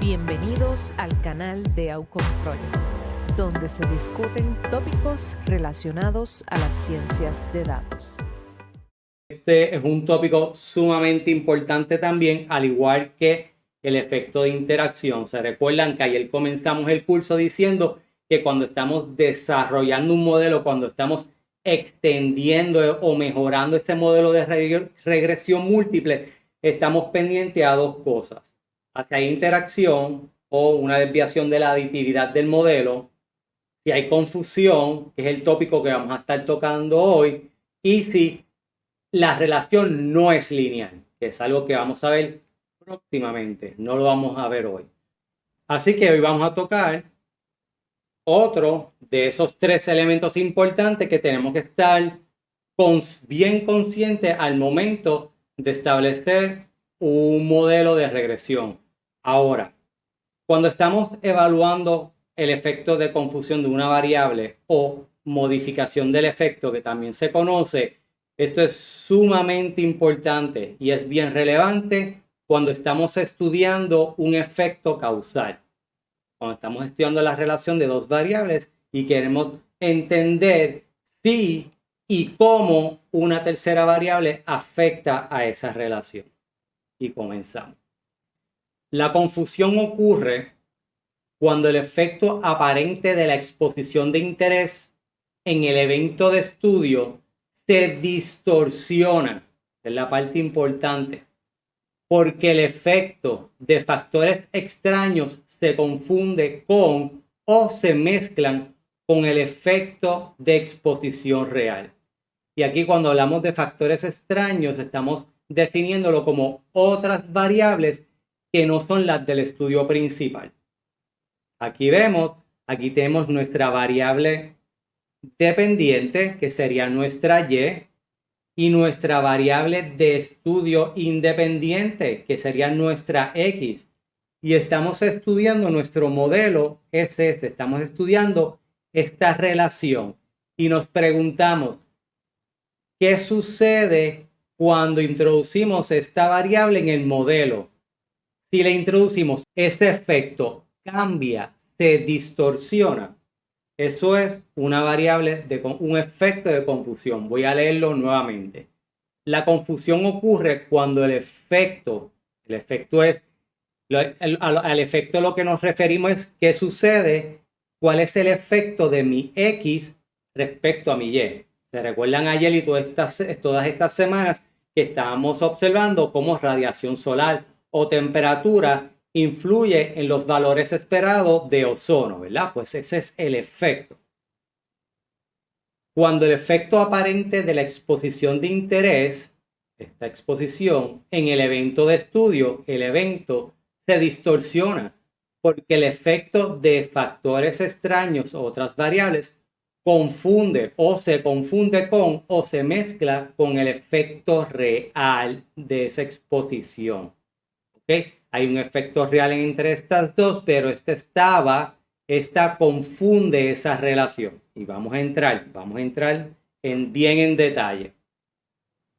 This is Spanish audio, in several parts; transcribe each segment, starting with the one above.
Bienvenidos al canal de Outcome Project, donde se discuten tópicos relacionados a las ciencias de datos. Este es un tópico sumamente importante también, al igual que el efecto de interacción. Se recuerdan que ayer comenzamos el curso diciendo que cuando estamos desarrollando un modelo, cuando estamos extendiendo o mejorando ese modelo de regresión múltiple, estamos pendientes a dos cosas: hacia interacción o una desviación de la aditividad del modelo, si hay confusión, que es el tópico que vamos a estar tocando hoy, y si la relación no es lineal, que es algo que vamos a ver próximamente, no lo vamos a ver hoy. Así que hoy vamos a tocar otro de esos tres elementos importantes que tenemos que estar bien conscientes al momento de establecer un modelo de regresión. Ahora, cuando estamos evaluando el efecto de confusión de una variable o modificación del efecto, que también se conoce, esto es sumamente importante y es bien relevante cuando estamos estudiando un efecto causal. Cuando estamos estudiando la relación de dos variables y queremos entender si y cómo una tercera variable afecta a esa relación. Y comenzamos. La confusión ocurre cuando el efecto aparente de la exposición de interés en el evento de estudio se distorsiona. Es la parte importante. Porque el efecto de factores extraños se confunde con o se mezclan con el efecto de exposición real. Y aquí cuando hablamos de factores extraños estamos definiéndolo como otras variables que no son las del estudio principal. Aquí tenemos nuestra variable dependiente, que sería nuestra y nuestra variable de estudio independiente, que sería nuestra X. Y estamos estudiando nuestro modelo, es este, estamos estudiando esta relación. Y nos preguntamos, ¿qué sucede cuando introducimos esta variable en el modelo? Si le introducimos, ese efecto cambia, se distorsiona. Eso es una variable un efecto de confusión. Voy a leerlo nuevamente. La confusión ocurre cuando el efecto es, al efecto lo que nos referimos es qué sucede, cuál es el efecto de mi X respecto a mi Y. ¿Se recuerdan ayer y todas estas semanas que estábamos observando cómo radiación solar o temperatura influye en los valores esperados de ozono, ¿verdad? Pues ese es el efecto. Cuando el efecto aparente de la exposición de interés, esta exposición en el evento de estudio, el evento se distorsiona porque el efecto de factores extraños o otras variables confunde o se confunde con o se mezcla con el efecto real de esa exposición. ¿Okay? Hay un efecto real entre estas dos, pero esta confunde esa relación. Y vamos a entrar bien en detalle.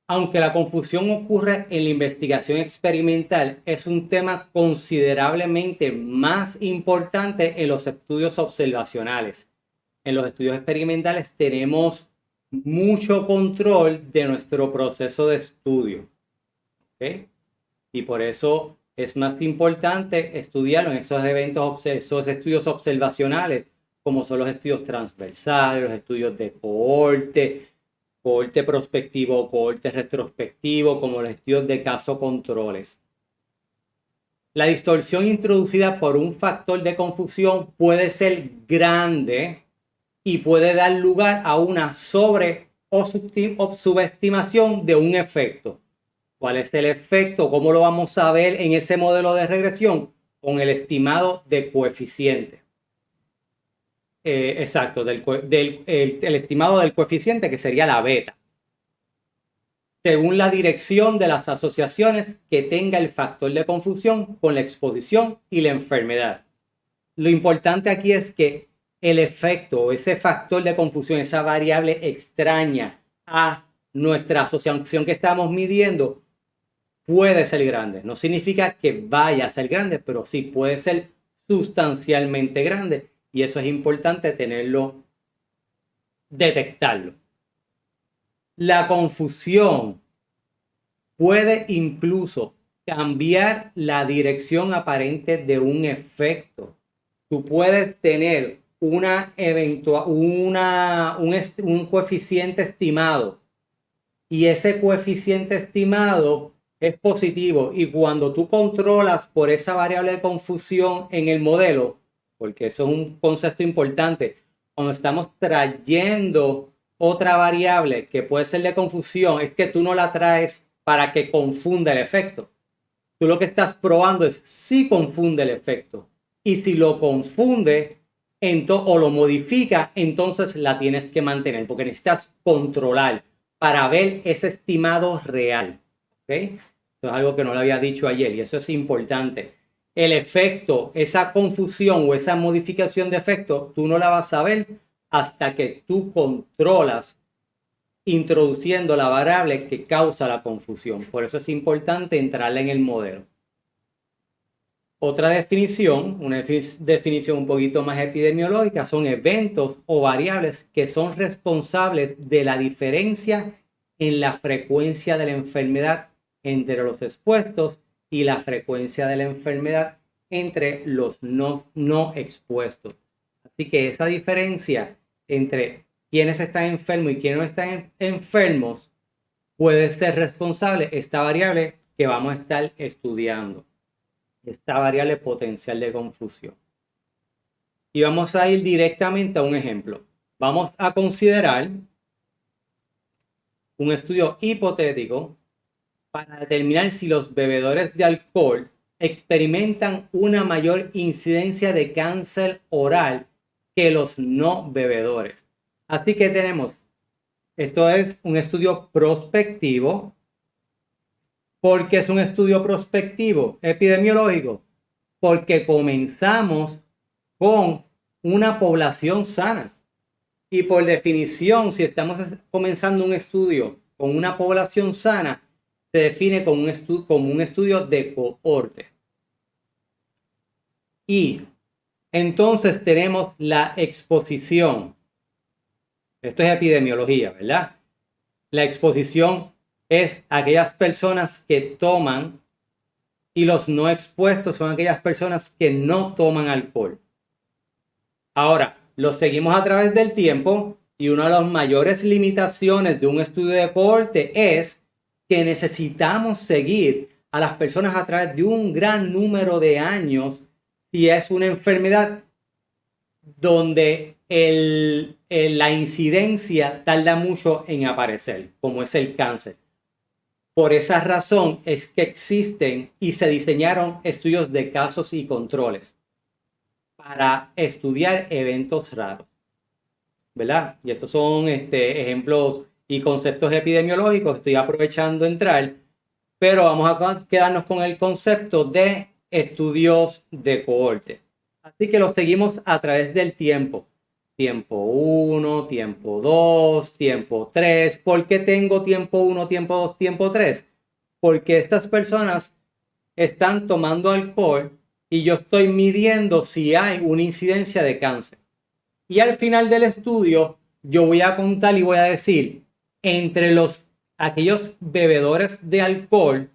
Aunque la confusión ocurre en la investigación experimental, es un tema considerablemente más importante en los estudios observacionales. En los estudios experimentales tenemos mucho control de nuestro proceso de estudio. ¿Okay? Y por eso es más importante estudiarlo en esos estudios observacionales, como son los estudios transversales, los estudios de cohorte prospectivo o cohorte retrospectivo, como los estudios de caso controles. La distorsión introducida por un factor de confusión puede ser grande y puede dar lugar a una sobre o subestimación de un efecto. ¿Cuál es el efecto? ¿Cómo lo vamos a ver en ese modelo de regresión? Con el estimado de coeficiente. Exacto, el estimado del coeficiente, que sería la beta. Según la dirección de las asociaciones que tenga el factor de confusión con la exposición y la enfermedad. Lo importante aquí es que el efecto, ese factor de confusión, esa variable extraña a nuestra asociación que estamos midiendo, puede ser grande. No significa que vaya a ser grande, pero sí puede ser sustancialmente grande. Y eso es importante tenerlo, detectarlo. La confusión puede incluso cambiar la dirección aparente de un efecto. Tú puedes tener un coeficiente estimado y ese coeficiente estimado es positivo, y cuando tú controlas por esa variable de confusión en el modelo, porque eso es un concepto importante, cuando estamos trayendo otra variable que puede ser de confusión, es que tú no la traes para que confunda el efecto. Tú lo que estás probando es si confunde el efecto, y si lo confunde o lo modifica, entonces la tienes que mantener, porque necesitas controlar para ver ese estimado real. ¿Okay? Eso es algo que no lo había dicho ayer y eso es importante. El efecto, esa confusión o esa modificación de efecto, tú no la vas a ver hasta que tú controlas introduciendo la variable que causa la confusión. Por eso es importante entrarla en el modelo. Otra definición, una definición un poquito más epidemiológica, son eventos o variables que son responsables de la diferencia en la frecuencia de la enfermedad entre los expuestos y la frecuencia de la enfermedad entre los no expuestos. Así que esa diferencia entre quienes están enfermos y quienes no están enfermos puede ser responsable esta variable que vamos a estar estudiando, esta variable potencial de confusión. Y vamos a ir directamente a un ejemplo. Vamos a considerar un estudio hipotético para determinar si los bebedores de alcohol experimentan una mayor incidencia de cáncer oral que los no bebedores. Así que tenemos, esto es un estudio prospectivo. ¿Por qué es un estudio prospectivo epidemiológico? Porque comenzamos con una población sana. Y por definición, si estamos comenzando un estudio con una población sana, se define como un estudio de cohorte. Y entonces tenemos la exposición. Esto es epidemiología, ¿verdad? La exposición es aquellas personas que toman, y los no expuestos son aquellas personas que no toman alcohol. Ahora, lo seguimos a través del tiempo y una de las mayores limitaciones de un estudio de cohorte es que necesitamos seguir a las personas a través de un gran número de años si es una enfermedad donde la incidencia tarda mucho en aparecer, como es el cáncer. Por esa razón es que existen y se diseñaron estudios de casos y controles para estudiar eventos raros, ¿verdad? Y estos son ejemplos y conceptos epidemiológicos. Estoy aprovechando entrar, pero vamos a quedarnos con el concepto de estudios de cohorte. Así que lo seguimos a través del tiempo. Tiempo 1, tiempo 2, tiempo 3. ¿Por qué tengo tiempo 1, tiempo 2, tiempo 3? Porque estas personas están tomando alcohol y yo estoy midiendo si hay una incidencia de cáncer. Y al final del estudio yo voy a contar y voy a decir, entre aquellos bebedores de alcohol,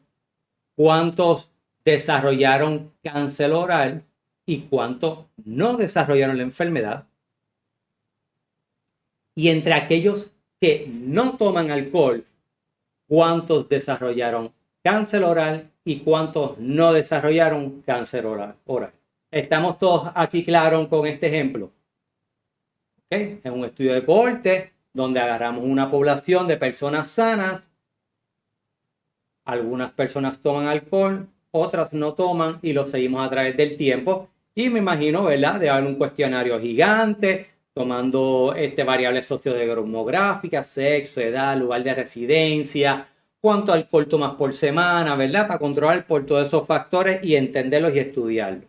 cuántos desarrollaron cáncer oral y cuántos no desarrollaron la enfermedad. Y entre aquellos que no toman alcohol, cuántos desarrollaron cáncer oral y cuántos no desarrollaron cáncer oral. ¿Estamos todos aquí claros con este ejemplo? ¿Okay? Es un estudio de cohorte donde agarramos una población de personas sanas. Algunas personas toman alcohol, otras no toman y lo seguimos a través del tiempo. Y me imagino, ¿verdad?, de haber un cuestionario gigante tomando variables sociodemográficas, sexo, edad, lugar de residencia, cuánto alcohol tomas por semana, ¿verdad? Para controlar por todos esos factores y entenderlos y estudiarlos.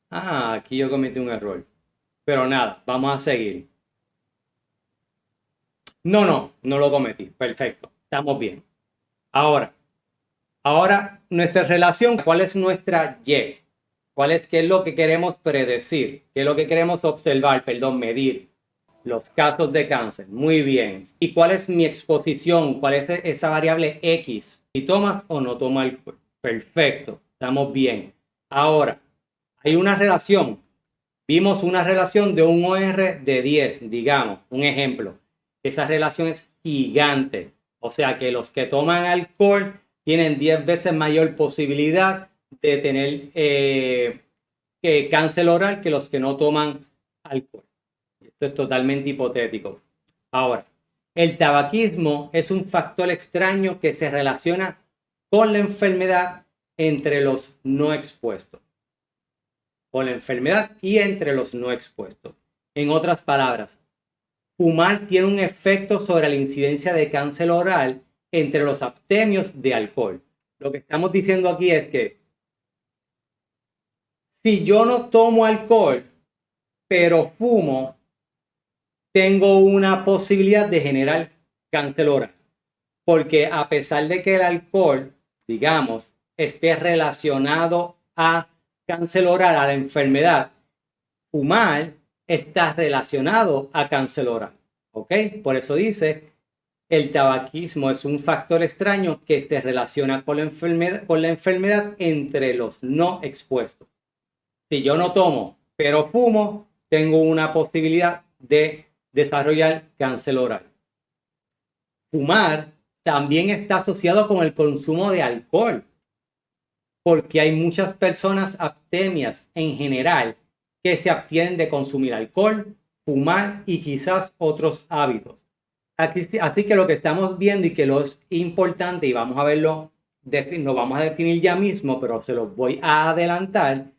Aquí yo cometí un error. Pero nada, vamos a seguir. No lo cometí. Perfecto. Estamos bien. Ahora nuestra relación, ¿cuál es nuestra Y? ¿Qué es lo que queremos predecir? ¿Qué es lo que queremos observar? Perdón, medir. Los casos de cáncer. Muy bien. ¿Y cuál es mi exposición? ¿Cuál es esa variable X? Si tomas o no tomas alcohol. Perfecto. Estamos bien. Ahora, hay una relación. Vimos una relación de un OR de 10, digamos, un ejemplo. Esa relación es gigante. O sea que los que toman alcohol tienen 10 veces mayor posibilidad de tener cáncer oral que los que no toman alcohol. Esto es totalmente hipotético. Ahora, el tabaquismo es un factor extraño que se relaciona con la enfermedad entre los no expuestos. Con la enfermedad y entre los no expuestos. En otras palabras, fumar tiene un efecto sobre la incidencia de cáncer oral entre los abstemios de alcohol. Lo que estamos diciendo aquí es que si yo no tomo alcohol, pero fumo, tengo una posibilidad de generar cáncer oral. Porque a pesar de que el alcohol, digamos, esté relacionado a cáncer oral, a la enfermedad, fumar está relacionado a cáncer oral. ¿Ok? Por eso dice, el tabaquismo es un factor extraño que se relaciona con la enfermedad entre los no expuestos. Si yo no tomo, pero fumo, tengo una posibilidad de desarrollar cáncer oral. Fumar también está asociado con el consumo de alcohol, porque hay muchas personas abstemias en general que se abstienen de consumir alcohol, fumar y quizás otros hábitos. Así que lo que estamos viendo y que lo es importante, y vamos a verlo, lo vamos a definir ya mismo, pero se los voy a adelantar.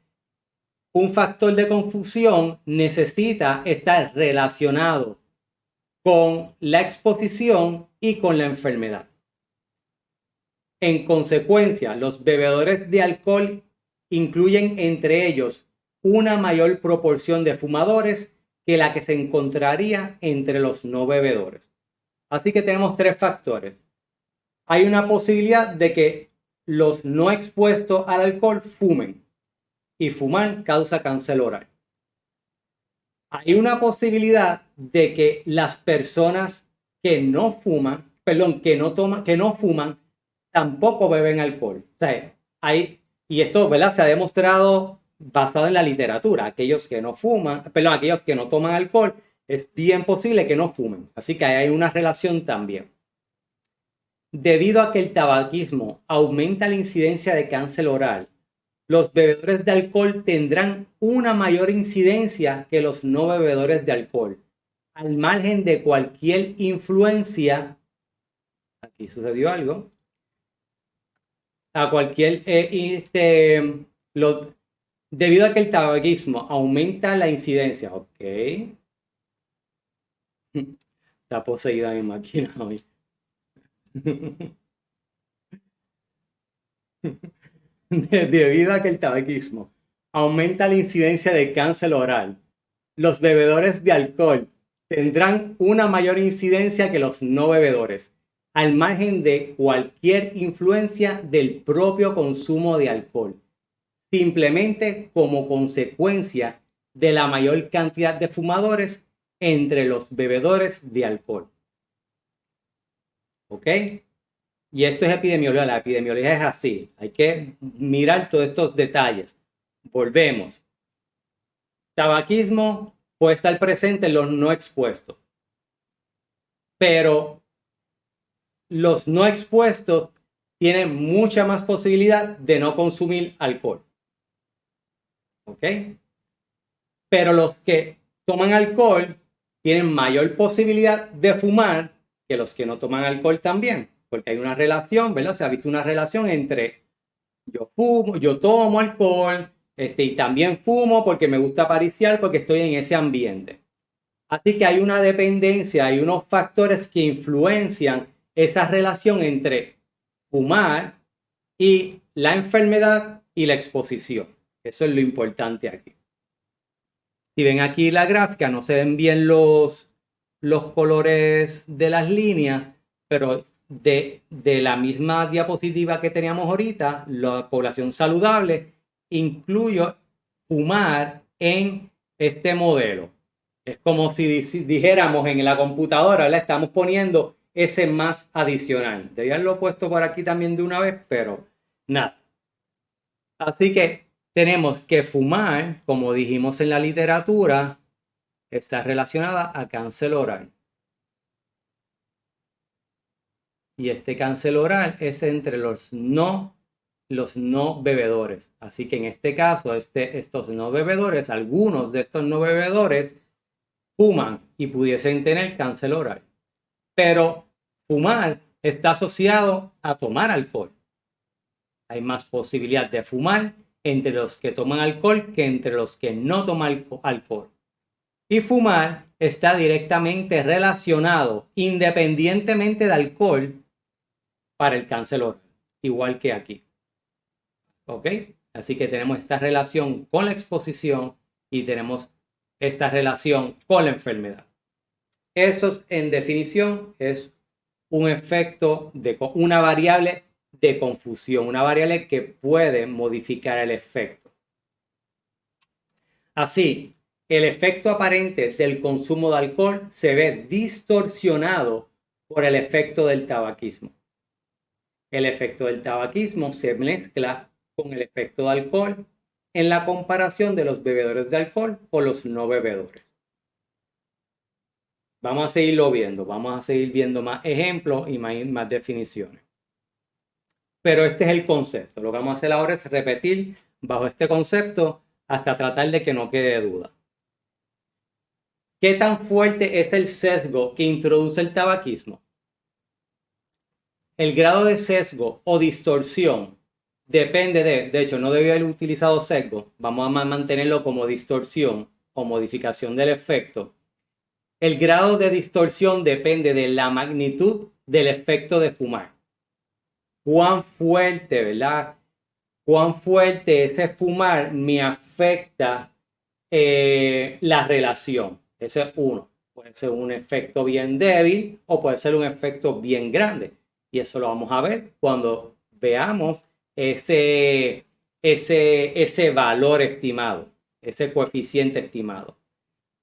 Un factor de confusión necesita estar relacionado con la exposición y con la enfermedad. En consecuencia, los bebedores de alcohol incluyen entre ellos una mayor proporción de fumadores que la que se encontraría entre los no bebedores. Así que tenemos tres factores. Hay una posibilidad de que los no expuestos al alcohol fumen y fumar causa cáncer oral. Hay una posibilidad de que las personas que no fuman, que no fuman, tampoco beben alcohol. O sea, y esto, ¿verdad? Se ha demostrado basado en la literatura. Aquellos que no fuman, aquellos que no toman alcohol, es bien posible que no fumen. Así que hay una relación también. Debido a que el tabaquismo aumenta la incidencia de cáncer oral, los bebedores de alcohol tendrán una mayor incidencia que los no bebedores de alcohol, al margen de cualquier influencia. Aquí sucedió algo. A cualquier debido a que el tabaquismo aumenta la incidencia. Ok. Está poseída mi máquina hoy. Debido a que el tabaquismo aumenta la incidencia de cáncer oral, los bebedores de alcohol tendrán una mayor incidencia que los no bebedores, al margen de cualquier influencia del propio consumo de alcohol, simplemente como consecuencia de la mayor cantidad de fumadores entre los bebedores de alcohol. ¿Ok? Y esto es epidemiología. La epidemiología es así. Hay que mirar todos estos detalles. Volvemos. Tabaquismo puede estar presente en los no expuestos. Pero los no expuestos tienen mucha más posibilidad de no consumir alcohol. ¿Ok? Pero los que toman alcohol tienen mayor posibilidad de fumar que los que no toman alcohol también. Porque hay una relación, ¿verdad? Se ha visto una relación entre yo fumo, yo tomo alcohol, y también fumo porque me gusta pariciar, porque estoy en ese ambiente. Así que hay una dependencia, hay unos factores que influencian esa relación entre fumar y la enfermedad y la exposición. Eso es lo importante aquí. Si ven aquí la gráfica, no se ven bien los los colores de las líneas, pero de la misma diapositiva que teníamos ahorita, la población saludable, incluyo fumar en este modelo. Es como si dijéramos en la computadora, le estamos poniendo ese más adicional. Debía haberlo puesto por aquí también de una vez, pero nada. Así que tenemos que fumar, como dijimos en la literatura, está relacionada a cáncer oral. Y este cáncer oral es entre los no bebedores. Así que en este caso, estos no bebedores, algunos de estos no bebedores fuman y pudiesen tener cáncer oral. Pero fumar está asociado a tomar alcohol. Hay más posibilidad de fumar entre los que toman alcohol que entre los que no toman alcohol. Y fumar está directamente relacionado, independientemente de alcohol, para el cáncer oral, igual que aquí. ¿Ok? Así que tenemos esta relación con la exposición y tenemos esta relación con la enfermedad. Eso, en definición, es un efecto de una variable de confusión, una variable que puede modificar el efecto. Así, el efecto aparente del consumo de alcohol se ve distorsionado por el efecto del tabaquismo. El efecto del tabaquismo se mezcla con el efecto de alcohol en la comparación de los bebedores de alcohol con los no bebedores. Vamos a seguirlo viendo, vamos a seguir viendo más ejemplos y más definiciones. Pero este es el concepto. Lo que vamos a hacer ahora es repetir bajo este concepto hasta tratar de que no quede duda. ¿Qué tan fuerte es el sesgo que introduce el tabaquismo? El grado de sesgo o distorsión depende de hecho, no debía haber utilizado sesgo, vamos a mantenerlo como distorsión o modificación del efecto. El grado de distorsión depende de la magnitud del efecto de fumar. Cuán fuerte, ¿verdad? Cuán fuerte ese fumar me afecta la relación. Ese es uno. Puede ser un efecto bien débil o puede ser un efecto bien grande. Y eso lo vamos a ver cuando veamos ese valor estimado, ese coeficiente estimado.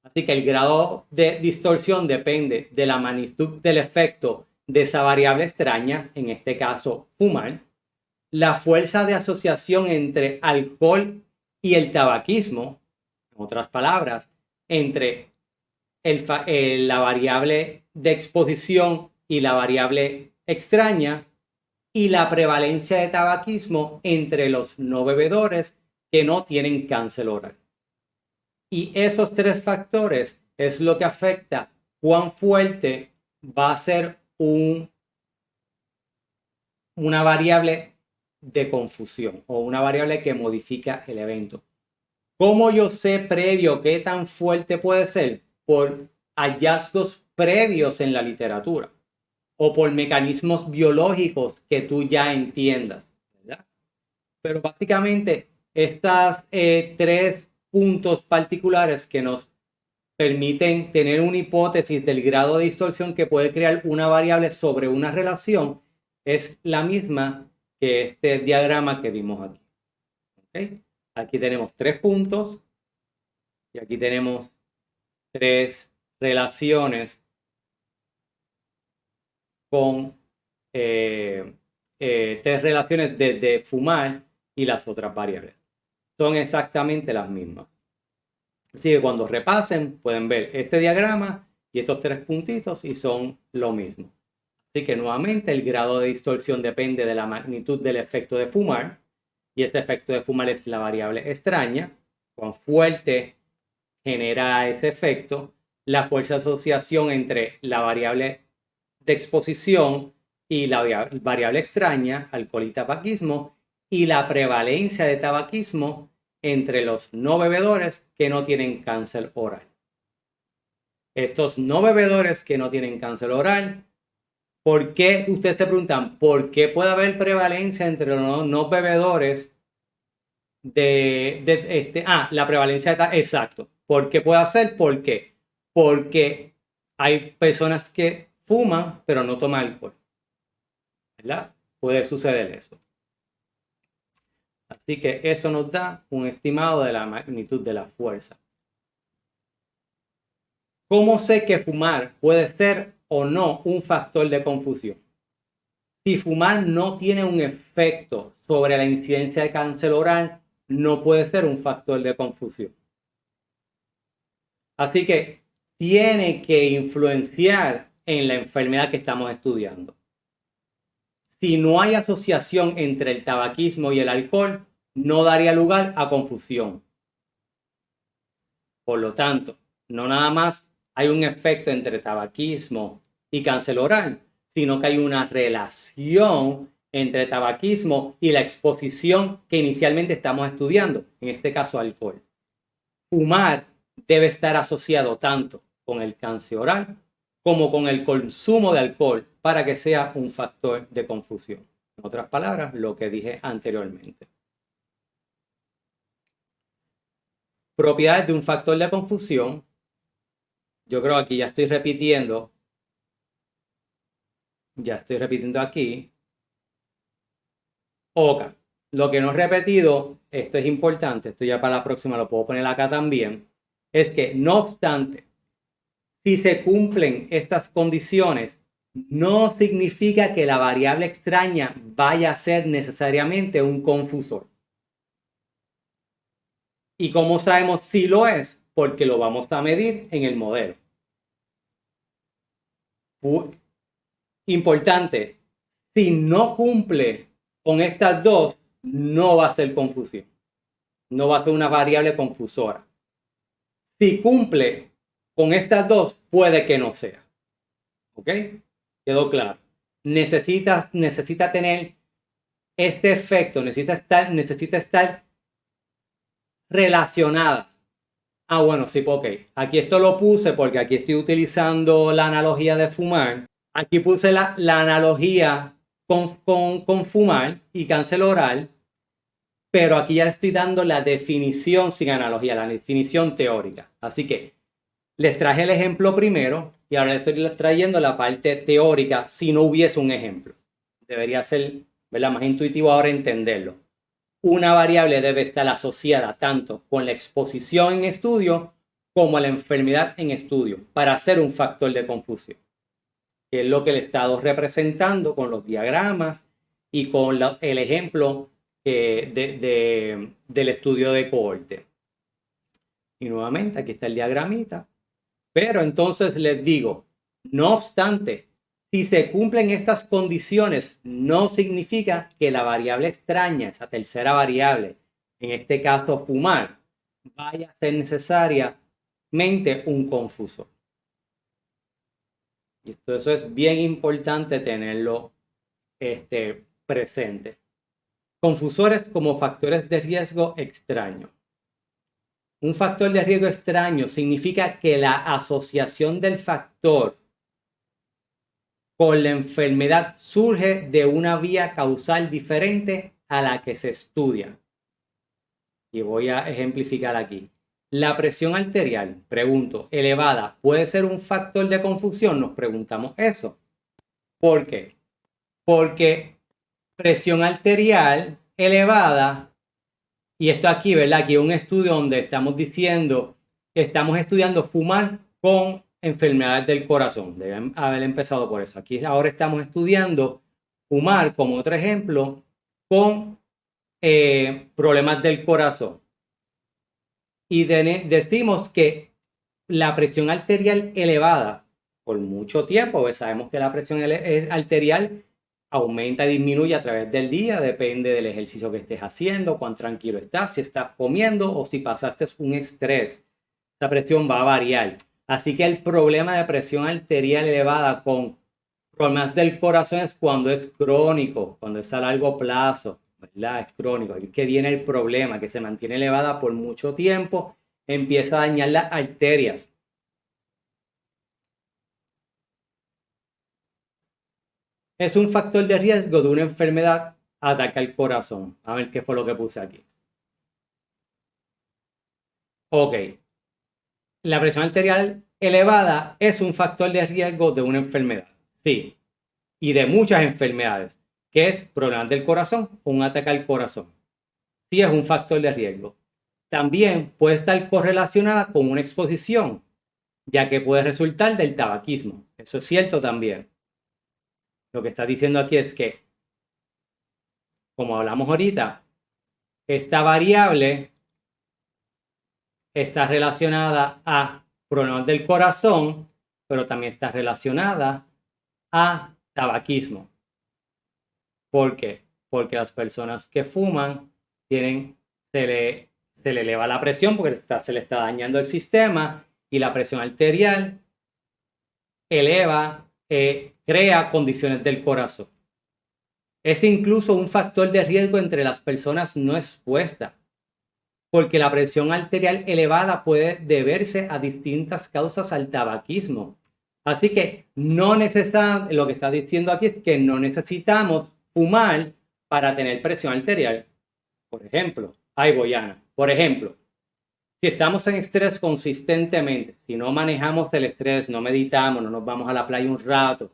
Así que el grado de distorsión depende de la magnitud del efecto de esa variable extraña, en este caso fumar, la fuerza de asociación entre alcohol y el tabaquismo, en otras palabras, entre la variable de exposición y la variable extraña, y la prevalencia de tabaquismo entre los no bebedores que no tienen cáncer oral. Y esos tres factores es lo que afecta cuán fuerte va a ser una variable de confusión o una variable que modifica el evento. ¿Cómo yo sé previo qué tan fuerte puede ser? Por hallazgos previos en la literatura o por mecanismos biológicos que tú ya entiendas, ¿verdad? Pero básicamente estas tres puntos particulares que nos permiten tener una hipótesis del grado de distorsión que puede crear una variable sobre una relación es la misma que este diagrama que vimos aquí. ¿Okay? Aquí tenemos 3 puntos y aquí tenemos 3 relaciones con 3 relaciones de fumar y las otras variables. Son exactamente las mismas. Así que cuando repasen pueden ver este diagrama y estos 3 puntitos y son lo mismo. Así que nuevamente el grado de distorsión depende de la magnitud del efecto de fumar y este efecto de fumar es la variable extraña. Cuán fuerte genera ese efecto, la fuerza de asociación entre la variable de exposición y la variable extraña, alcohol y tabaquismo, y la prevalencia de tabaquismo entre los no bebedores que no tienen cáncer oral. Estos no bebedores que no tienen cáncer oral, ¿por qué? Ustedes se preguntan, ¿por qué puede haber prevalencia entre los no bebedores la prevalencia exacto. ¿Por qué puede hacer? ¿Por qué? Porque hay personas que fuman pero no toman alcohol, ¿verdad? Puede suceder eso. Así que eso nos da un estimado de la magnitud de la fuerza. ¿Cómo sé que fumar puede ser o no un factor de confusión? Si fumar no tiene un efecto sobre la incidencia de cáncer oral, no puede ser un factor de confusión. Así que tiene que influenciar en la enfermedad que estamos estudiando. Si no hay asociación entre el tabaquismo y el alcohol, no daría lugar a confusión. Por lo tanto, no nada más hay un efecto entre tabaquismo y cáncer oral, sino que hay una relación entre tabaquismo y la exposición que inicialmente estamos estudiando, en este caso alcohol. Fumar debe estar asociado tanto con el cáncer oral como con el consumo de alcohol para que sea un factor de confusión. En otras palabras, lo que dije anteriormente. Propiedades de un factor de confusión. Yo creo que aquí ya estoy repitiendo. Ya estoy repitiendo aquí. Ok. Lo que no he repetido, esto es importante, esto ya para la próxima lo puedo poner acá también, es que no obstante, si se cumplen estas condiciones, no significa que la variable extraña vaya a ser necesariamente un confusor. ¿Y cómo sabemos si lo es? Porque lo vamos a medir en el modelo. Importante, si no cumple con estas dos, no va a ser confusión. No va a ser una variable confusora. Si cumple con estas dos, puede que no sea. ¿Ok? Quedó claro. Necesita tener este efecto, necesita estar relacionada. Ah, bueno, sí, ok. Aquí esto lo puse porque aquí estoy utilizando la analogía de fumar. Aquí puse la analogía con fumar y cáncer oral, pero aquí ya estoy dando la definición sin analogía, la definición teórica. Así que les traje el ejemplo primero y ahora les estoy trayendo la parte teórica si no hubiese un ejemplo. Debería ser, ¿verdad?, más intuitivo ahora entenderlo. Una variable debe estar asociada tanto con la exposición en estudio como a la enfermedad en estudio para ser un factor de confusión, que es lo que le he estado representando con los diagramas y con el ejemplo del estudio de cohorte. Y nuevamente aquí está el diagramita. Pero entonces les digo, no obstante, si se cumplen estas condiciones, no significa que la variable extraña, esa tercera variable, en este caso fumar, vaya a ser necesariamente un confusor. Y eso es bien importante tenerlo presente. Confusores como factores de riesgo extraño. Un factor de riesgo extraño significa que la asociación del factor con la enfermedad surge de una vía causal diferente a la que se estudia. Y voy a ejemplificar aquí. La presión arterial, pregunto, elevada, ¿puede ser un factor de confusión? Nos preguntamos eso. ¿Por qué? Porque presión arterial elevada, y esto aquí, ¿verdad? Aquí un estudio donde estamos diciendo que estamos estudiando fumar con enfermedades del corazón. Deben haber empezado por eso. Aquí ahora estamos estudiando fumar, como otro ejemplo, con problemas del corazón. Y decimos que la presión arterial elevada por mucho tiempo, pues sabemos que la presión arterial aumenta y disminuye a través del día, depende del ejercicio que estés haciendo, cuán tranquilo estás, si estás comiendo o si pasaste un estrés. Esta presión va a variar. Así que el problema de presión arterial elevada con problemas del corazón es cuando es crónico, cuando es a largo plazo, ¿verdad? Es crónico. Ahí es que viene el problema, que se mantiene elevada por mucho tiempo, empieza a dañar las arterias. Es un factor de riesgo de una enfermedad, ataca el corazón. A ver qué fue lo que puse aquí. Ok. La presión arterial elevada es un factor de riesgo de una enfermedad. Sí, y de muchas enfermedades, que es problemas del corazón o un ataque al corazón. Sí es un factor de riesgo. También puede estar correlacionada con una exposición, ya que puede resultar del tabaquismo. Eso es cierto también. Lo que está diciendo aquí es que, como hablamos ahorita, esta variable está relacionada a problemas del corazón, pero también está relacionada a tabaquismo. ¿Por qué? Porque las personas que fuman se le eleva la presión porque se le está dañando el sistema y la presión arterial crea condiciones del corazón. Es incluso un factor de riesgo entre las personas no expuestas, porque la presión arterial elevada puede deberse a distintas causas al tabaquismo. Así que lo que está diciendo aquí es que no necesitamos fumar para tener presión arterial. Por ejemplo, por ejemplo, si estamos en estrés consistentemente, si no manejamos el estrés, no meditamos, no nos vamos a la playa un rato,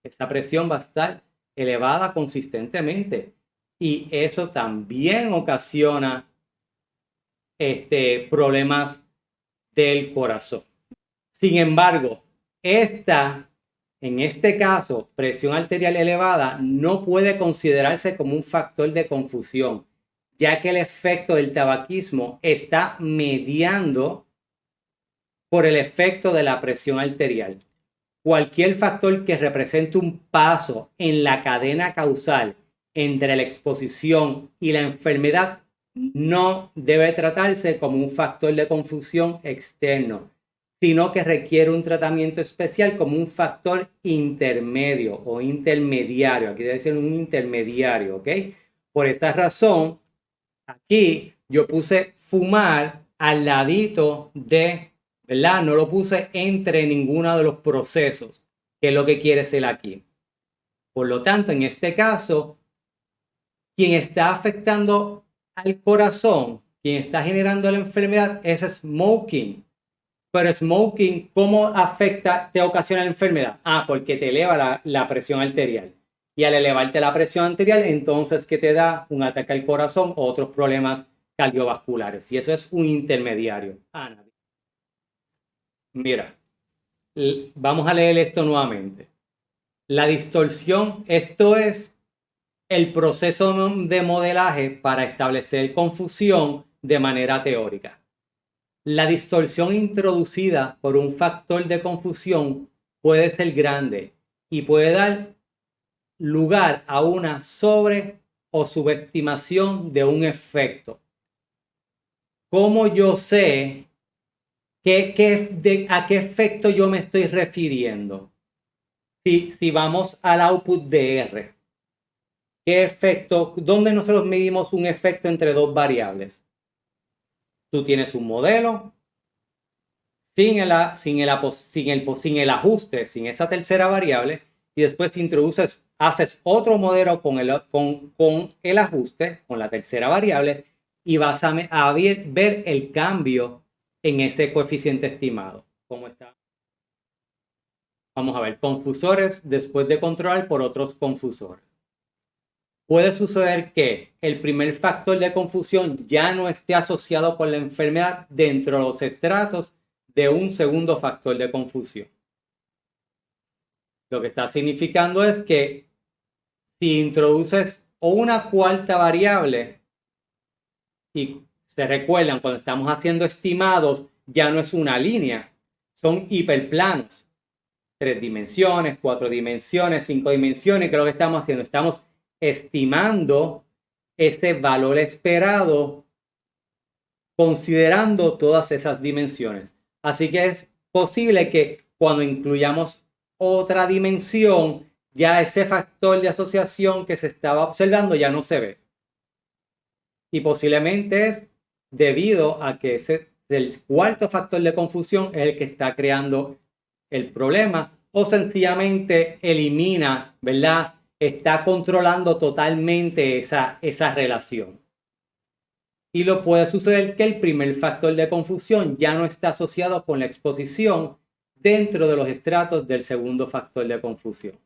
esta presión va a estar elevada consistentemente. Y eso también ocasiona problemas del corazón. Sin embargo, en este caso, presión arterial elevada no puede considerarse como un factor de confusión, ya que el efecto del tabaquismo está mediando por el efecto de la presión arterial. Cualquier factor que represente un paso en la cadena causal entre la exposición y la enfermedad no debe tratarse como un factor de confusión externo, sino que requiere un tratamiento especial como un factor intermedio o intermediario. Aquí debe ser un intermediario, ¿ok? Por esta razón, aquí yo puse fumar al ladito de, ¿verdad? No lo puse entre ninguno de los procesos, que es lo que quiere ser aquí. Por lo tanto, en este caso, quien está afectando al corazón, quien está generando la enfermedad es smoking. Pero smoking, ¿cómo te ocasiona la enfermedad? Porque te eleva la presión arterial. Y al elevarte la presión arterial, entonces, ¿qué te da? Un ataque al corazón o otros problemas cardiovasculares. Y eso es un intermediario. Mira, vamos a leer esto nuevamente. La distorsión, esto es el proceso de modelaje para establecer confusión de manera teórica. La distorsión introducida por un factor de confusión puede ser grande y puede dar lugar a una sobre o subestimación de un efecto. ¿Cómo yo sé a qué efecto yo me estoy refiriendo? Si vamos al output de R, ¿qué efecto? ¿Dónde nosotros medimos un efecto entre dos variables? Tú tienes un modelo sin el ajuste, sin esa tercera variable, y después haces otro modelo con el ajuste, con la tercera variable, y vas a ver el cambio en ese coeficiente estimado. ¿Cómo está? Vamos a ver, confusores después de controlar por otros confusores. Puede suceder que el primer factor de confusión ya no esté asociado con la enfermedad dentro de los estratos de un segundo factor de confusión. Lo que está significando es que si introduces una cuarta variable, y se recuerdan cuando estamos haciendo estimados, ya no es una línea, son hiperplanos. 3 dimensiones, 4 dimensiones, 5 dimensiones, que es lo que estamos haciendo. Estamos estimando ese valor esperado considerando todas esas dimensiones. Así que es posible que cuando incluyamos otra dimensión, ya ese factor de asociación que se estaba observando ya no se ve. Y posiblemente es debido a que el cuarto factor de confusión es el que está creando el problema, o sencillamente elimina, ¿verdad? Está controlando totalmente esa relación. Y lo puede suceder que el primer factor de confusión ya no está asociado con la exposición dentro de los estratos del segundo factor de confusión.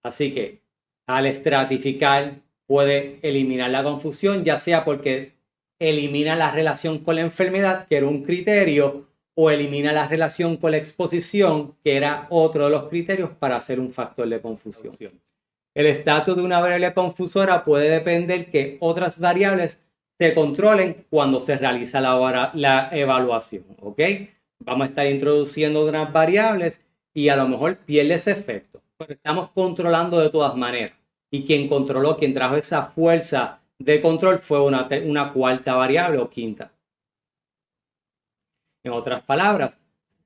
Así que al estratificar puede eliminar la confusión, ya sea porque elimina la relación con la enfermedad, que era un criterio, o elimina la relación con la exposición, que era otro de los criterios para hacer un factor de confusión. El estatus de una variable confusora puede depender que otras variables se controlen cuando se realiza la evaluación. ¿Ok? Vamos a estar introduciendo unas variables y a lo mejor pierde ese efecto, pero estamos controlando de todas maneras. Y quien controló, quien trajo esa fuerza de control fue una cuarta variable o quinta. En otras palabras,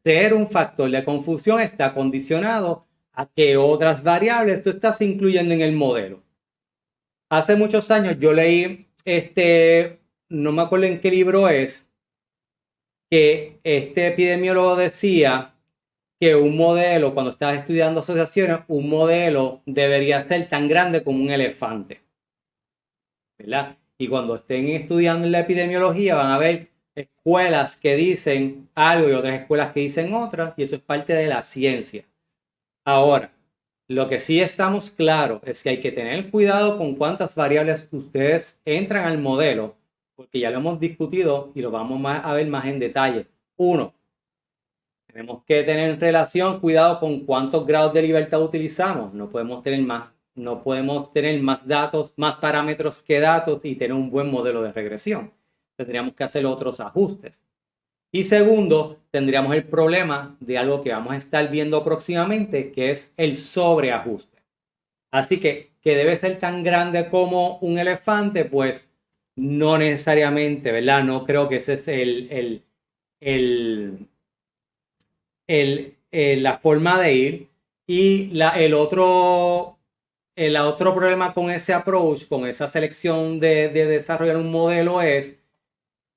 ser un factor de confusión está condicionado a que otras variables tú estás incluyendo en el modelo. Hace muchos años yo leí, no me acuerdo en qué libro es, que este epidemiólogo decía que un modelo, cuando estás estudiando asociaciones, un modelo debería ser tan grande como un elefante, ¿verdad? Y cuando estén estudiando en la epidemiología van a ver escuelas que dicen algo y otras escuelas que dicen otras, y eso es parte de la ciencia. Ahora, lo que sí estamos claros es que hay que tener cuidado con cuántas variables ustedes entran al modelo, porque ya lo hemos discutido y lo vamos a ver más en detalle. Uno, tenemos que tener en relación, cuidado con cuántos grados de libertad utilizamos. No podemos tener más datos, más parámetros que datos y tener un buen modelo de regresión. Tendríamos que hacer otros ajustes. Y segundo, tendríamos el problema de algo que vamos a estar viendo próximamente, que es el sobreajuste. Así que debe ser tan grande como un elefante, pues no necesariamente, ¿verdad? No creo que ese es la forma de ir. Y el otro problema con ese approach, con esa selección de desarrollar un modelo es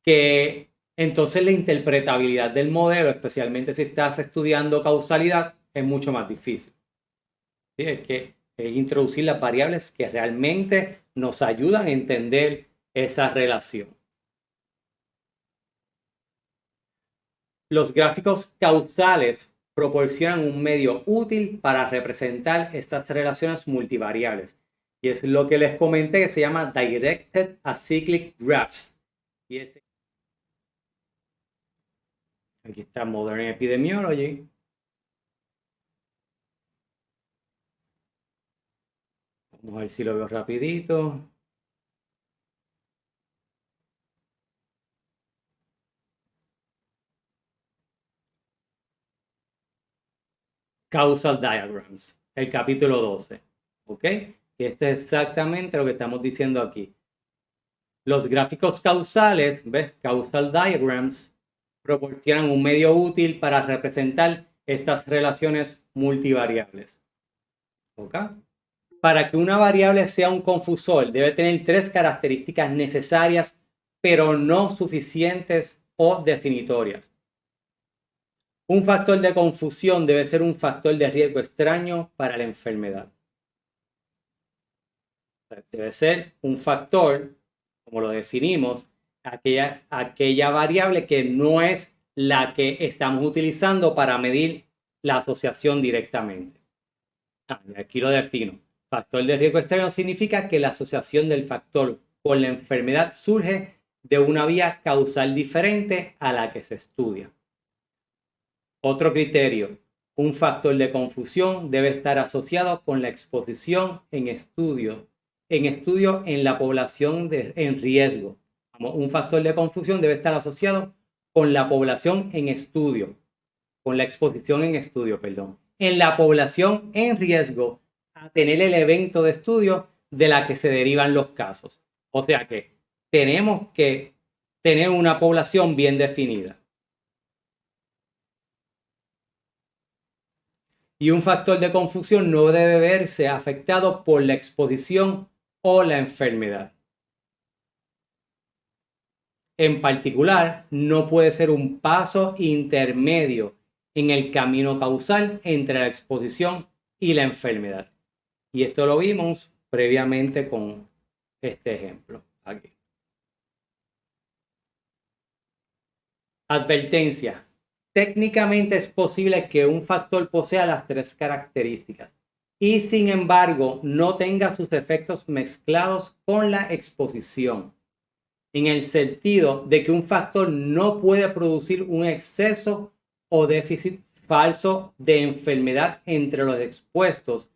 que entonces la interpretabilidad del modelo, especialmente si estás estudiando causalidad, es mucho más difícil. ¿Sí? Es introducir las variables que realmente nos ayudan a entender esa relación. Los gráficos causales proporcionan un medio útil para representar estas relaciones multivariables. Y es lo que les comenté, que se llama Directed Acyclic Graphs. Y aquí está Modern Epidemiology. Vamos a ver si lo veo rapidito. Causal Diagrams, el capítulo 12. ¿Ok? Y este es exactamente lo que estamos diciendo aquí. Los gráficos causales, ¿ves? Causal Diagrams, proporcionan un medio útil para representar estas relaciones multivariables. ¿Ok? Para que una variable sea un confusor, debe tener tres características necesarias, pero no suficientes o definitorias. Un factor de confusión debe ser un factor de riesgo extraño para la enfermedad. Debe ser un factor, como lo definimos, aquella variable que no es la que estamos utilizando para medir la asociación directamente. Aquí lo defino. Factor de riesgo extraño significa que la asociación del factor con la enfermedad surge de una vía causal diferente a la que se estudia. Otro criterio, un factor de confusión debe estar asociado con la exposición en estudio en la población en riesgo. Un factor de confusión debe estar asociado con la población en estudio, con la exposición en estudio, perdón. En la población en riesgo a tener el evento de estudio de la que se derivan los casos. O sea que tenemos que tener una población bien definida. Y un factor de confusión no debe verse afectado por la exposición o la enfermedad. En particular, no puede ser un paso intermedio en el camino causal entre la exposición y la enfermedad. Y esto lo vimos previamente con este ejemplo aquí. Advertencia. Técnicamente es posible que un factor posea las tres características y sin embargo no tenga sus efectos mezclados con la exposición, en el sentido de que un factor no puede producir un exceso o déficit falso de enfermedad entre los expuestos,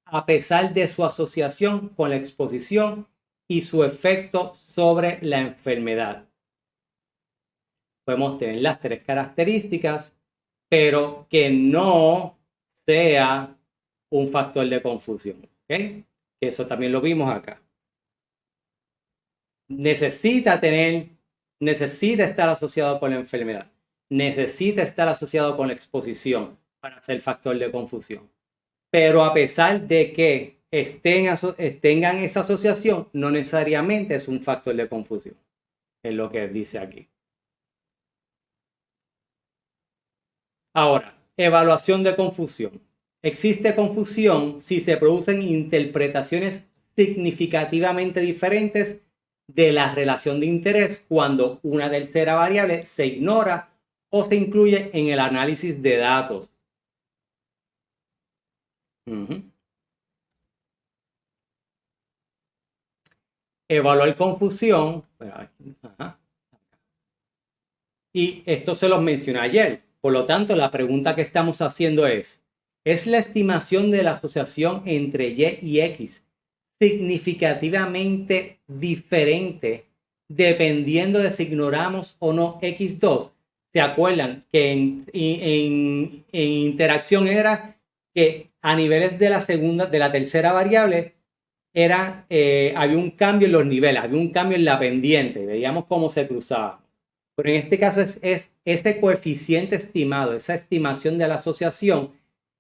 a pesar de su asociación con la exposición y su efecto sobre la enfermedad. Podemos tener las tres características, pero que no sea un factor de confusión. ¿Okay? Eso también lo vimos acá. Necesita estar asociado con la enfermedad. Necesita estar asociado con la exposición para ser factor de confusión. Pero a pesar de que tengan esa asociación, no necesariamente es un factor de confusión. Es lo que dice aquí. Ahora, evaluación de confusión. Existe confusión si se producen interpretaciones significativamente diferentes de la relación de interés cuando una tercera variable se ignora o se incluye en el análisis de datos. Evaluar confusión. Y esto se los mencioné ayer. Por lo tanto, la pregunta que estamos haciendo ¿es la estimación de la asociación entre Y y X significativamente diferente dependiendo de si ignoramos o no X2? ¿Se acuerdan que en interacción era que a niveles de la tercera variable había un cambio en los niveles, había un cambio en la pendiente, veíamos cómo se cruzaba? Pero en este caso es ese coeficiente estimado, esa estimación de la asociación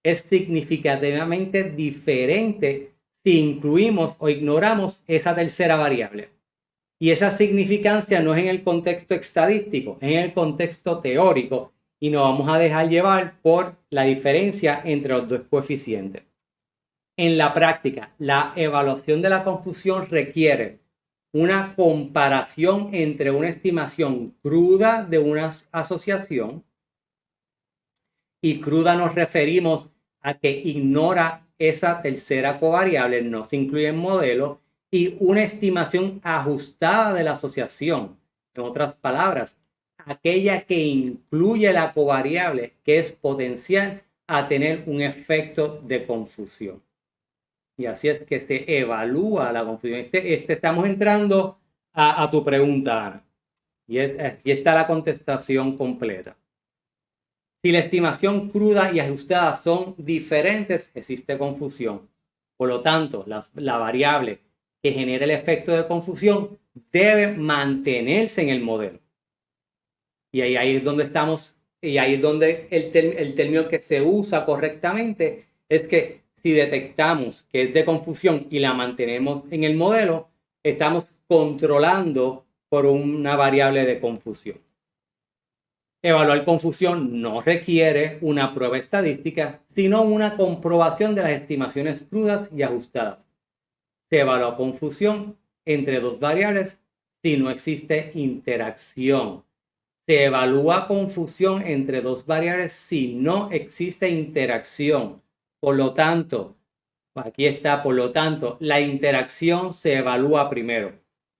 es significativamente diferente si incluimos o ignoramos esa tercera variable. Y esa significancia no es en el contexto estadístico, es en el contexto teórico y nos vamos a dejar llevar por la diferencia entre los dos coeficientes. En la práctica, la evaluación de la confusión requiere una comparación entre una estimación cruda de una asociación, y cruda nos referimos a que ignora esa tercera covariable, no se incluye en modelo, y una estimación ajustada de la asociación. En otras palabras, aquella que incluye la covariable que es potencial a tener un efecto de confusión. Y así es que se evalúa la confusión. Estamos entrando a tu pregunta, Ana. Y aquí está la contestación completa. Si la estimación cruda y ajustada son diferentes, existe confusión. Por lo tanto, la variable que genera el efecto de confusión debe mantenerse en el modelo. Y ahí es donde estamos, y ahí es donde el término que se usa correctamente es que si detectamos que es de confusión y la mantenemos en el modelo, estamos controlando por una variable de confusión. Evaluar confusión no requiere una prueba estadística, sino una comprobación de las estimaciones crudas y ajustadas. Se evalúa confusión entre dos variables si no existe interacción. Se evalúa confusión entre dos variables si no existe interacción. Por lo tanto, aquí está, por lo tanto, la interacción se evalúa primero.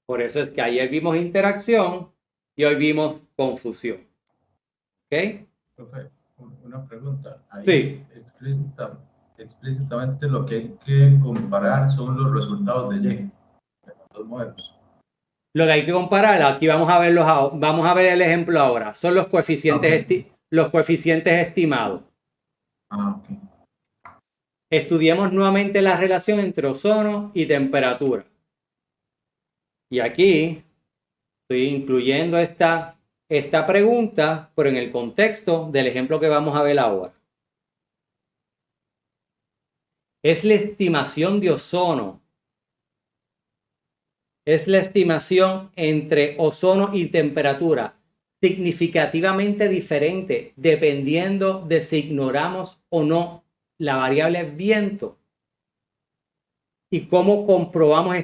Por eso es que ayer vimos interacción y hoy vimos confusión. ¿Ok? Profe, una pregunta. Ahí sí. Explícitamente lo que hay que comparar son los resultados de Y, los modelos. Lo que hay que comparar, aquí vamos a ver el ejemplo ahora. Son los coeficientes, los coeficientes estimados. Ok. Estudiemos nuevamente la relación entre ozono y temperatura. Y aquí estoy incluyendo esta pregunta, pero en el contexto del ejemplo que vamos a ver ahora. Es la estimación de ozono. Es la estimación entre ozono y temperatura significativamente diferente dependiendo de si ignoramos o no la variable viento. ¿Y cómo comprobamos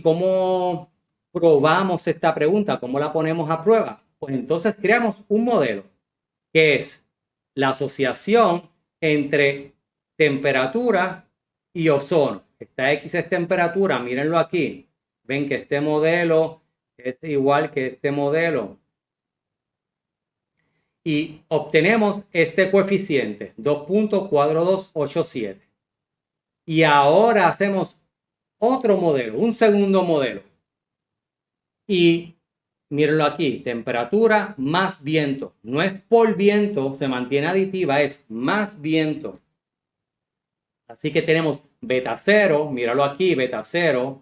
cómo probamos esta pregunta? ¿Cómo la ponemos a prueba? pues entonces creamos un modelo que es la asociación entre temperatura y ozono. Esta X es temperatura, mírenlo aquí. Ven que este modelo es igual que este modelo. Y obtenemos este coeficiente, 2.4287. Y ahora hacemos otro modelo, un segundo modelo. Y mírenlo aquí, temperatura más viento. No es por viento, se mantiene aditiva, es más viento. Así que tenemos beta 0, míralo aquí, beta 0.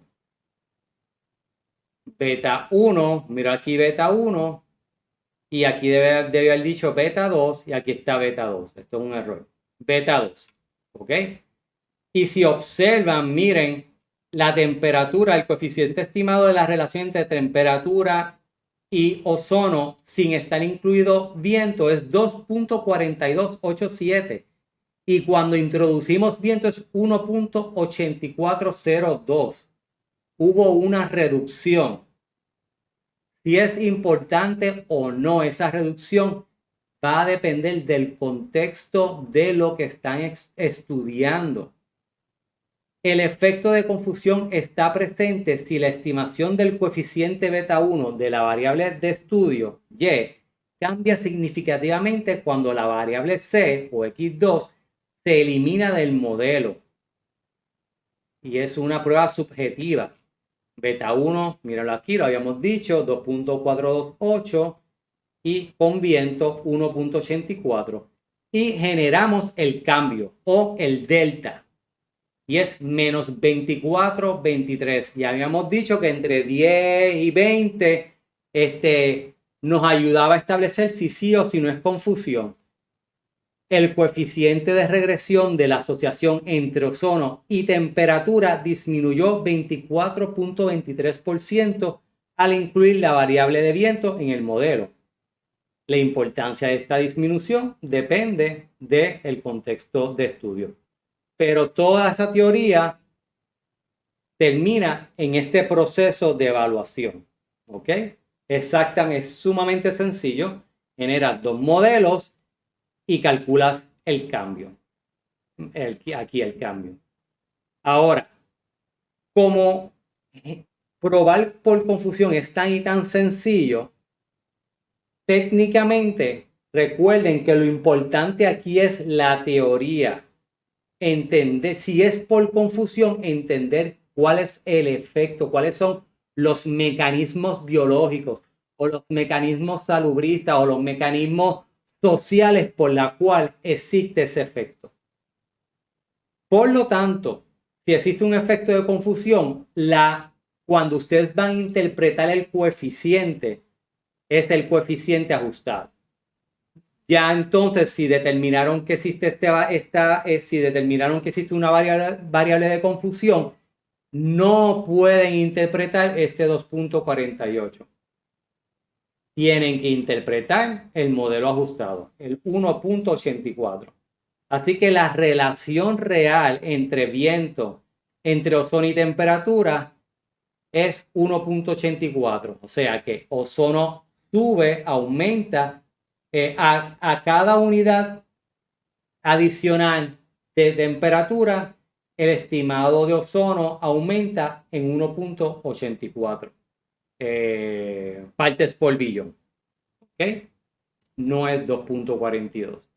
Beta 1, mira aquí beta 1. Y aquí debe haber dicho beta 2 y aquí está beta 2. Esto es un error. Beta 2. ¿Ok? Y si observan, miren, la temperatura, el coeficiente estimado de la relación entre temperatura y ozono sin estar incluido viento es 2.4287. Y cuando introducimos viento es 1.8402. Hubo una reducción. Si es importante o no esa reducción va a depender del contexto de lo que están estudiando. El efecto de confusión está presente si la estimación del coeficiente beta 1 de la variable de estudio Y cambia significativamente cuando la variable C o X2 se elimina del modelo. Y es una prueba subjetiva. Beta 1, míralo aquí, lo habíamos dicho, 2.428 y con viento 1.84. Y generamos el cambio o el delta. Y es menos 24,23. Ya habíamos dicho que entre 10 y 20 nos ayudaba a establecer si sí o si no es confusión. El coeficiente de regresión de la asociación entre ozono y temperatura disminuyó 24,23% al incluir la variable de viento en el modelo. La importancia de esta disminución depende del contexto de estudio. Pero toda esa teoría termina en este proceso de evaluación. ¿Ok? Exactamente, es sumamente sencillo. Generas dos modelos y calculas el cambio. Aquí el cambio. Ahora, como probar por confusión es tan y tan sencillo, técnicamente recuerden que lo importante aquí es la teoría. Entender, si es por confusión, entender cuál es el efecto, cuáles son los mecanismos biológicos o los mecanismos salubristas o los mecanismos sociales por la cual existe ese efecto. Por lo tanto, si existe un efecto de confusión, cuando ustedes van a interpretar el coeficiente, es el coeficiente ajustado. Ya entonces, si determinaron que existe si determinaron que existe una variable de confusión, no pueden interpretar este 2.48. Tienen que interpretar el modelo ajustado, el 1.84. Así que la relación real entre viento, entre ozono y temperatura es 1.84. O sea que ozono sube, aumenta. A cada unidad adicional de temperatura, el estimado de ozono aumenta en 1.84 partes por billón. ¿Ok? No es 2.42.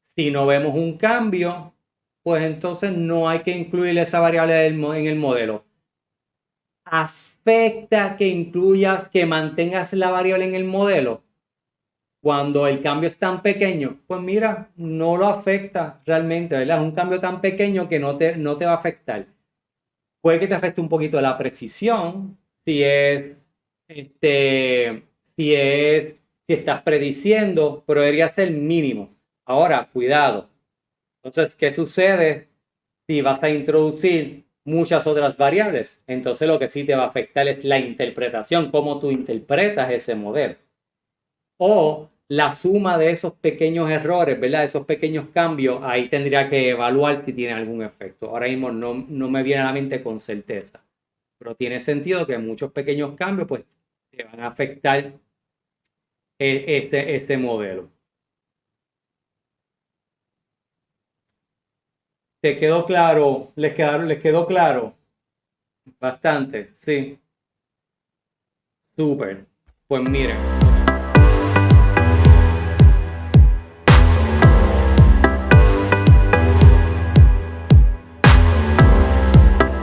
Si no vemos un cambio, pues entonces no hay que incluir esa variable en el modelo. ¿Afecta que incluyas, que mantengas la variable en el modelo? Cuando el cambio es tan pequeño, pues mira, no lo afecta realmente, ¿verdad? Es un cambio tan pequeño que no te va a afectar. Puede que te afecte un poquito la precisión, si estás prediciendo, pero debería ser mínimo. Ahora, cuidado. Entonces, ¿qué sucede si vas a introducir muchas otras variables? Entonces lo que sí te va a afectar es la interpretación, cómo tú interpretas ese modelo. O la suma de esos pequeños errores, ¿verdad? Esos pequeños cambios, ahí tendría que evaluar si tiene algún efecto. Ahora mismo no me viene a la mente con certeza. Pero tiene sentido que muchos pequeños cambios pues te van a afectar este modelo. ¿Te quedó claro? ¿Les quedó claro? Bastante, sí. Súper. Pues miren.